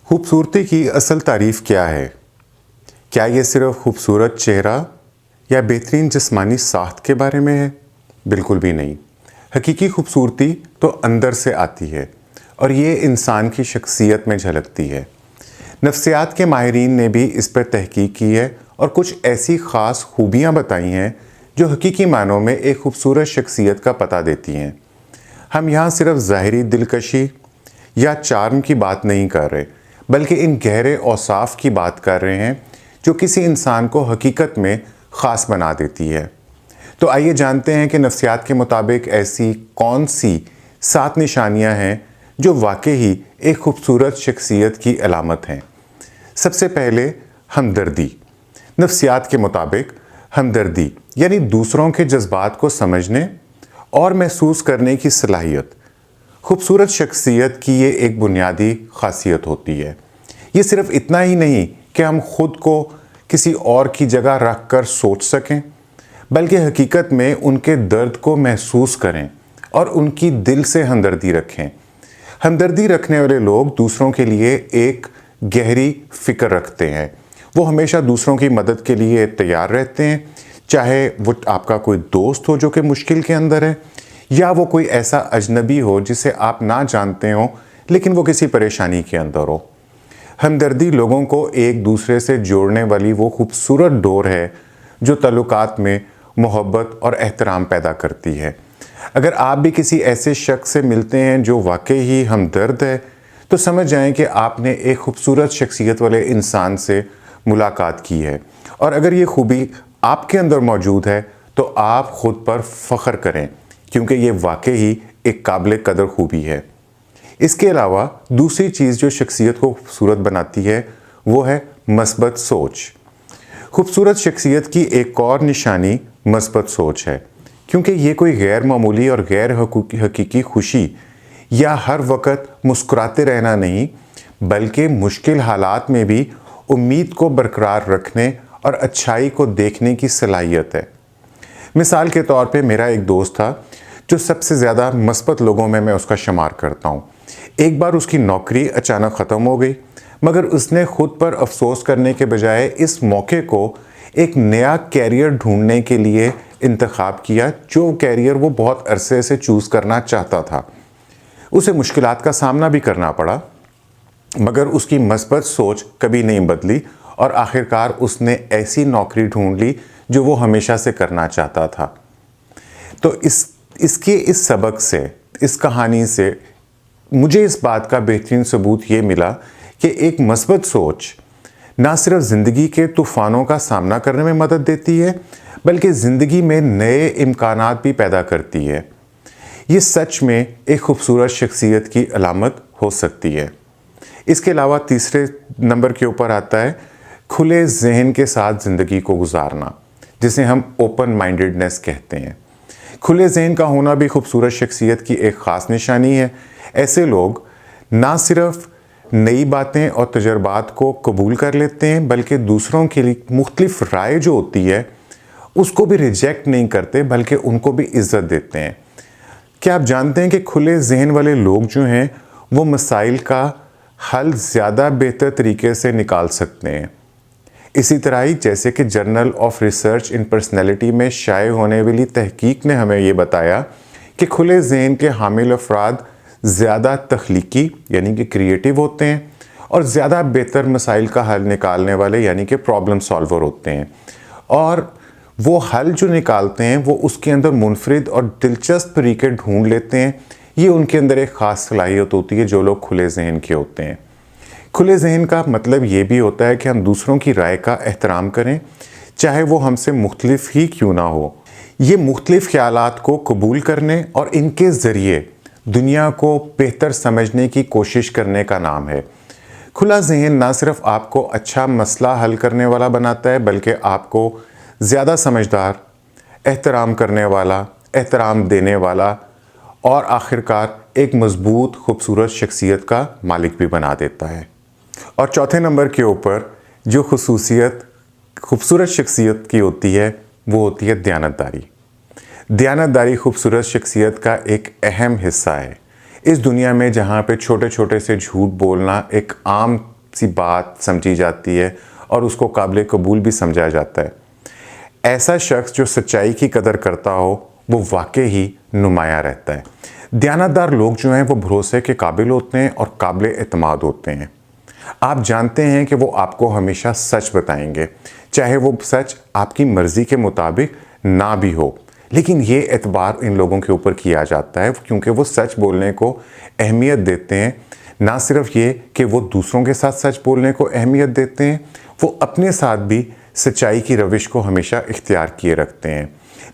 خوبصورتی کی اصل تعریف کیا ہے؟ کیا یہ صرف خوبصورت چہرہ یا بہترین جسمانی ساخت کے بارے میں ہے؟ بالکل بھی نہیں۔ حقیقی خوبصورتی تو اندر سے آتی ہے اور یہ انسان کی شخصیت میں جھلکتی ہے۔ نفسیات کے ماہرین نے بھی اس پر تحقیق کی ہے اور کچھ ایسی خاص خوبیاں بتائی ہیں جو حقیقی معنوں میں ایک خوبصورت شخصیت کا پتہ دیتی ہیں۔ ہم یہاں صرف ظاہری دلکشی یا چارم کی بات نہیں کر رہے، بلکہ ان گہرے اوصاف کی بات کر رہے ہیں جو کسی انسان کو حقیقت میں خاص بنا دیتی ہے۔ تو آئیے جانتے ہیں کہ نفسیات کے مطابق ایسی کون سی 7 نشانیاں ہیں جو واقعی ایک خوبصورت شخصیت کی علامت ہیں۔ سب سے پہلے ہمدردی۔ نفسیات کے مطابق ہمدردی یعنی دوسروں کے جذبات کو سمجھنے اور محسوس کرنے کی صلاحیت خوبصورت شخصیت کی یہ ایک بنیادی خاصیت ہوتی ہے۔ یہ صرف اتنا ہی نہیں کہ ہم خود کو کسی اور کی جگہ رکھ کر سوچ سکیں، بلکہ حقیقت میں ان کے درد کو محسوس کریں اور ان کی دل سے ہمدردی رکھیں۔ ہمدردی رکھنے والے لوگ دوسروں کے لیے ایک گہری فکر رکھتے ہیں۔ وہ ہمیشہ دوسروں کی مدد کے لیے تیار رہتے ہیں، چاہے وہ آپ کا کوئی دوست ہو جو کہ مشکل کے اندر ہے، یا وہ کوئی ایسا اجنبی ہو جسے آپ نہ جانتے ہوں لیکن وہ کسی پریشانی کے اندر ہو۔ ہمدردی لوگوں کو ایک دوسرے سے جوڑنے والی وہ خوبصورت ڈور ہے جو تعلقات میں محبت اور احترام پیدا کرتی ہے۔ اگر آپ بھی کسی ایسے شخص سے ملتے ہیں جو واقعی ہی ہمدرد ہے تو سمجھ جائیں کہ آپ نے ایک خوبصورت شخصیت والے انسان سے ملاقات کی ہے، اور اگر یہ خوبی آپ کے اندر موجود ہے تو آپ خود پر فخر کریں، کیونکہ یہ واقعی ایک قابل قدر خوبی ہے۔ اس کے علاوہ دوسری چیز جو شخصیت کو خوبصورت بناتی ہے وہ ہے مثبت سوچ۔ خوبصورت شخصیت کی ایک اور نشانی مثبت سوچ ہے، کیونکہ یہ کوئی غیر معمولی اور غیر حقیقی خوشی یا ہر وقت مسکراتے رہنا نہیں، بلکہ مشکل حالات میں بھی امید کو برقرار رکھنے اور اچھائی کو دیکھنے کی صلاحیت ہے۔ مثال کے طور پہ میرا ایک دوست تھا جو سب سے زیادہ مثبت لوگوں میں اس کا شمار کرتا ہوں۔ ایک بار اس کی نوکری اچانک ختم ہو گئی، مگر اس نے خود پر افسوس کرنے کے بجائے اس موقع کو ایک نیا کیریئر ڈھونڈنے کے لیے انتخاب کیا، جو کیریئر وہ بہت عرصے سے چوز کرنا چاہتا تھا۔ اسے مشکلات کا سامنا بھی کرنا پڑا، مگر اس کی مثبت سوچ کبھی نہیں بدلی اور آخرکار اس نے ایسی نوکری ڈھونڈ لی جو وہ ہمیشہ سے کرنا چاہتا تھا۔ تو اس کے اس سبق سے، اس کہانی سے مجھے اس بات کا بہترین ثبوت یہ ملا کہ ایک مثبت سوچ نہ صرف زندگی کے طوفانوں کا سامنا کرنے میں مدد دیتی ہے، بلکہ زندگی میں نئے امکانات بھی پیدا کرتی ہے۔ یہ سچ میں ایک خوبصورت شخصیت کی علامت ہو سکتی ہے۔ اس کے علاوہ تیسرے نمبر کے اوپر آتا ہے کھلے ذہن کے ساتھ زندگی کو گزارنا، جسے ہم اوپن مائنڈڈنس کہتے ہیں۔ کھلے ذہن کا ہونا بھی خوبصورت شخصیت کی ایک خاص نشانی ہے۔ ایسے لوگ نہ صرف نئی باتیں اور تجربات کو قبول کر لیتے ہیں، بلکہ دوسروں کے لیے مختلف رائے جو ہوتی ہے اس کو بھی ریجیکٹ نہیں کرتے، بلکہ ان کو بھی عزت دیتے ہیں۔ کیا آپ جانتے ہیں کہ کھلے ذہن والے لوگ جو ہیں وہ مسائل کا حل زیادہ بہتر طریقے سے نکال سکتے ہیں؟ اسی طرح ہی جیسے کہ journal of research in personality میں شائع ہونے والی تحقیق نے ہمیں یہ بتایا کہ کھلے ذہن کے حامل افراد زیادہ تخلیقی یعنی کہ کریٹیو ہوتے ہیں اور زیادہ بہتر مسائل کا حل نکالنے والے یعنی کہ پرابلم سالور ہوتے ہیں، اور وہ حل جو نکالتے ہیں وہ اس کے اندر منفرد اور دلچسپ طریقے ڈھونڈ لیتے ہیں۔ یہ ان کے اندر ایک خاص صلاحیت ہوتی ہے جو لوگ کھلے ذہن کے ہوتے ہیں۔ کھلے ذہن کا مطلب یہ بھی ہوتا ہے کہ ہم دوسروں کی رائے کا احترام کریں، چاہے وہ ہم سے مختلف ہی کیوں نہ ہو۔ یہ مختلف خیالات کو قبول کرنے اور ان کے ذریعے دنیا کو بہتر سمجھنے کی کوشش کرنے کا نام ہے۔ کھلا ذہن نہ صرف آپ کو اچھا مسئلہ حل کرنے والا بناتا ہے، بلکہ آپ کو زیادہ سمجھدار، احترام کرنے والا، احترام دینے والا اور آخرکار ایک مضبوط خوبصورت شخصیت کا مالک بھی بنا دیتا ہے۔ اور چوتھے نمبر کے اوپر جو خصوصیت خوبصورت شخصیت کی ہوتی ہے وہ ہوتی ہے دیانتداری۔ دیانتداری خوبصورت شخصیت کا ایک اہم حصہ ہے۔ اس دنیا میں جہاں پہ چھوٹے چھوٹے سے جھوٹ بولنا ایک عام سی بات سمجھی جاتی ہے اور اس کو قابل قبول بھی سمجھا جاتا ہے۔ ایسا شخص جو سچائی کی قدر کرتا ہو وہ واقعی ہی نمایاں رہتا ہے۔ دیانتدار لوگ جو ہیں وہ بھروسے کے قابل ہوتے ہیں اور قابل اعتماد ہوتے ہیں۔ آپ جانتے ہیں کہ وہ آپ کو ہمیشہ سچ بتائیں گے، چاہے وہ سچ آپ کی مرضی کے مطابق نہ بھی ہو، لیکن یہ اعتبار ان لوگوں کے اوپر کیا جاتا ہے کیونکہ وہ سچ بولنے کو اہمیت دیتے ہیں۔ نہ صرف یہ کہ وہ دوسروں کے ساتھ سچ بولنے کو اہمیت دیتے ہیں، وہ اپنے ساتھ بھی سچائی کی روش کو ہمیشہ اختیار کیے رکھتے ہیں۔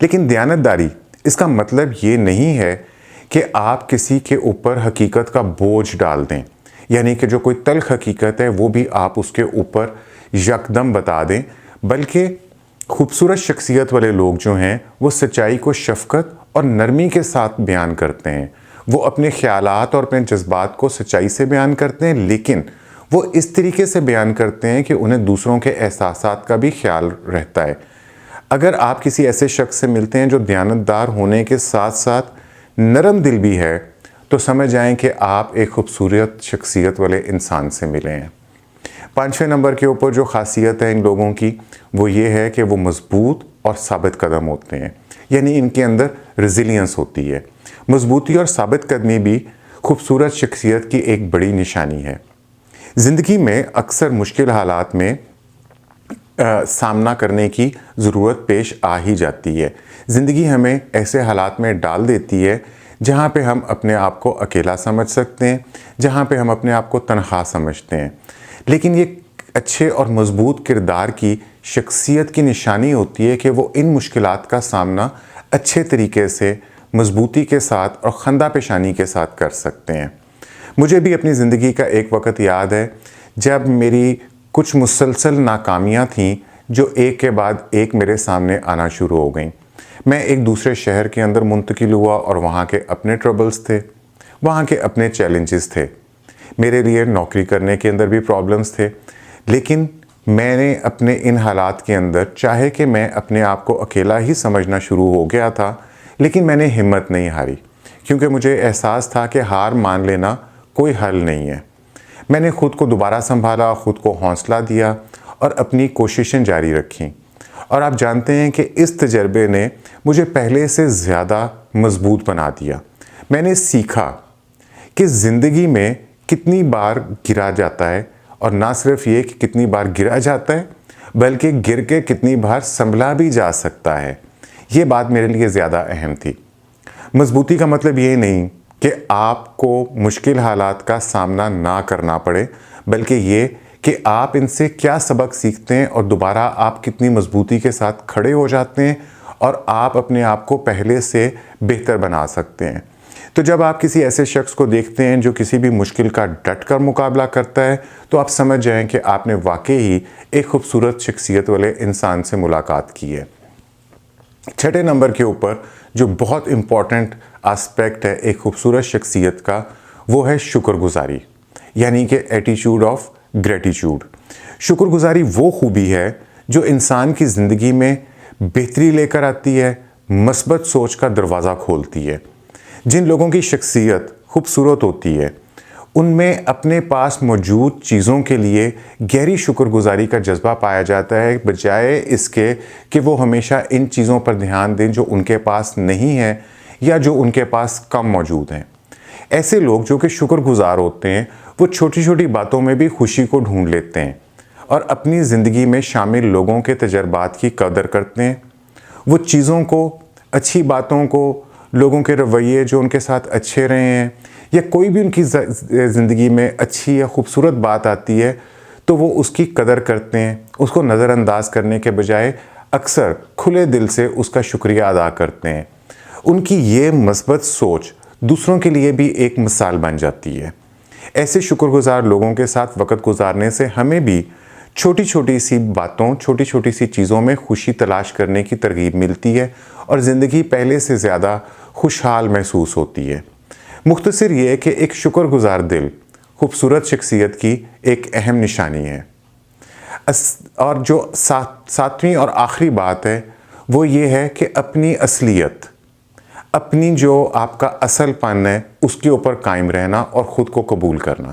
لیکن دیانتداری اس کا مطلب یہ نہیں ہے کہ آپ کسی کے اوپر حقیقت کا بوجھ ڈال دیں، یعنی کہ جو کوئی تلخ حقیقت ہے وہ بھی آپ اس کے اوپر یکدم بتا دیں، بلکہ خوبصورت شخصیت والے لوگ جو ہیں وہ سچائی کو شفقت اور نرمی کے ساتھ بیان کرتے ہیں۔ وہ اپنے خیالات اور اپنے جذبات کو سچائی سے بیان کرتے ہیں، لیکن وہ اس طریقے سے بیان کرتے ہیں کہ انہیں دوسروں کے احساسات کا بھی خیال رہتا ہے۔ اگر آپ کسی ایسے شخص سے ملتے ہیں جو دیانتدار ہونے کے ساتھ ساتھ نرم دل بھی ہے، تو سمجھ جائیں کہ آپ ایک خوبصورت شخصیت والے انسان سے ملے ہیں۔ 5ویں نمبر کے اوپر جو خاصیت ہے ان لوگوں کی وہ یہ ہے کہ وہ مضبوط اور ثابت قدم ہوتے ہیں، یعنی ان کے اندر ریزیلینس ہوتی ہے۔ مضبوطی اور ثابت قدمی بھی خوبصورت شخصیت کی ایک بڑی نشانی ہے۔ زندگی میں اکثر مشکل حالات میں سامنا کرنے کی ضرورت پیش آ ہی جاتی ہے۔ زندگی ہمیں ایسے حالات میں ڈال دیتی ہے جہاں پہ ہم اپنے آپ کو اکیلا سمجھ سکتے ہیں، جہاں پہ ہم اپنے آپ کو تنہا سمجھتے ہیں، لیکن یہ اچھے اور مضبوط کردار کی شخصیت کی نشانی ہوتی ہے کہ وہ ان مشکلات کا سامنا اچھے طریقے سے، مضبوطی کے ساتھ اور خندہ پیشانی کے ساتھ کر سکتے ہیں۔ مجھے بھی اپنی زندگی کا ایک وقت یاد ہے جب میری کچھ مسلسل ناکامیاں تھیں جو ایک کے بعد ایک میرے سامنے آنا شروع ہو گئیں۔ میں ایک دوسرے شہر کے اندر منتقل ہوا اور وہاں کے اپنے ٹربلز تھے، وہاں کے اپنے چیلنجز تھے، میرے لیے نوکری کرنے کے اندر بھی پرابلمز تھے، لیکن میں نے اپنے ان حالات کے اندر چاہے کہ میں اپنے آپ کو اکیلا ہی سمجھنا شروع ہو گیا تھا، لیکن میں نے ہمت نہیں ہاری کیونکہ مجھے احساس تھا کہ ہار مان لینا کوئی حل نہیں ہے۔ میں نے خود کو دوبارہ سنبھالا، خود کو حوصلہ دیا اور اپنی کوششیں جاری رکھیں، اور آپ جانتے ہیں کہ اس تجربے نے مجھے پہلے سے زیادہ مضبوط بنا دیا۔ میں نے سیکھا کہ زندگی میں کتنی بار گرا جاتا ہے، اور نہ صرف یہ کہ کتنی بار گرا جاتا ہے بلکہ گر کے کتنی بار سنبھلا بھی جا سکتا ہے۔ یہ بات میرے لیے زیادہ اہم تھی۔ مضبوطی کا مطلب یہ نہیں کہ آپ کو مشکل حالات کا سامنا نہ کرنا پڑے، بلکہ یہ کہ آپ ان سے کیا سبق سیکھتے ہیں اور دوبارہ آپ کتنی مضبوطی کے ساتھ کھڑے ہو جاتے ہیں اور آپ اپنے آپ کو پہلے سے بہتر بنا سکتے ہیں۔ تو جب آپ کسی ایسے شخص کو دیکھتے ہیں جو کسی بھی مشکل کا ڈٹ کر مقابلہ کرتا ہے، تو آپ سمجھ جائیں کہ آپ نے واقعی ہی ایک خوبصورت شخصیت والے انسان سے ملاقات کی ہے۔ 6 نمبر کے اوپر جو بہت امپورٹنٹ آسپیکٹ ہے ایک خوبصورت شخصیت کا، وہ ہے شکر گزاری، یعنی کہ ایٹیٹیوڈ آف گریٹیٹیوڈ۔ شکر گزاری وہ خوبی ہے جو انسان کی زندگی میں بہتری لے کر آتی ہے، مثبت سوچ کا دروازہ کھولتی ہے۔ جن لوگوں کی شخصیت خوبصورت ہوتی ہے ان میں اپنے پاس موجود چیزوں کے لیے گہری شکر گزاری کا جذبہ پایا جاتا ہے، بجائے اس کے کہ وہ ہمیشہ ان چیزوں پر دھیان دیں جو ان کے پاس نہیں ہے یا جو ان کے پاس کم موجود ہیں۔ ایسے لوگ جو کہ شکر گزار ہوتے ہیں وہ چھوٹی چھوٹی باتوں میں بھی خوشی کو ڈھونڈ لیتے ہیں اور اپنی زندگی میں شامل لوگوں کے تجربات کی قدر کرتے ہیں۔ وہ چیزوں کو، اچھی باتوں کو، لوگوں کے رویے جو ان کے ساتھ اچھے رہے ہیں، یا کوئی بھی ان کی زندگی میں اچھی یا خوبصورت بات آتی ہے تو وہ اس کی قدر کرتے ہیں، اس کو نظر انداز کرنے کے بجائے اکثر کھلے دل سے اس کا شکریہ ادا کرتے ہیں۔ ان کی یہ مثبت سوچ دوسروں کے لیے بھی ایک مثال بن جاتی ہے۔ ایسے شکر گزار لوگوں کے ساتھ وقت گزارنے سے ہمیں بھی چھوٹی چھوٹی سی باتوں، چھوٹی چھوٹی سی چیزوں میں خوشی تلاش کرنے کی ترغیب ملتی ہے اور زندگی پہلے سے زیادہ خوشحال محسوس ہوتی ہے۔ مختصر یہ کہ ایک شکر گزار دل خوبصورت شخصیت کی ایک اہم نشانی ہے۔ اور جو 7ویں اور آخری بات ہے وہ یہ ہے کہ اپنی اصلیت، اپنی جو آپ کا اصل پن ہے اس کے اوپر قائم رہنا اور خود کو قبول کرنا۔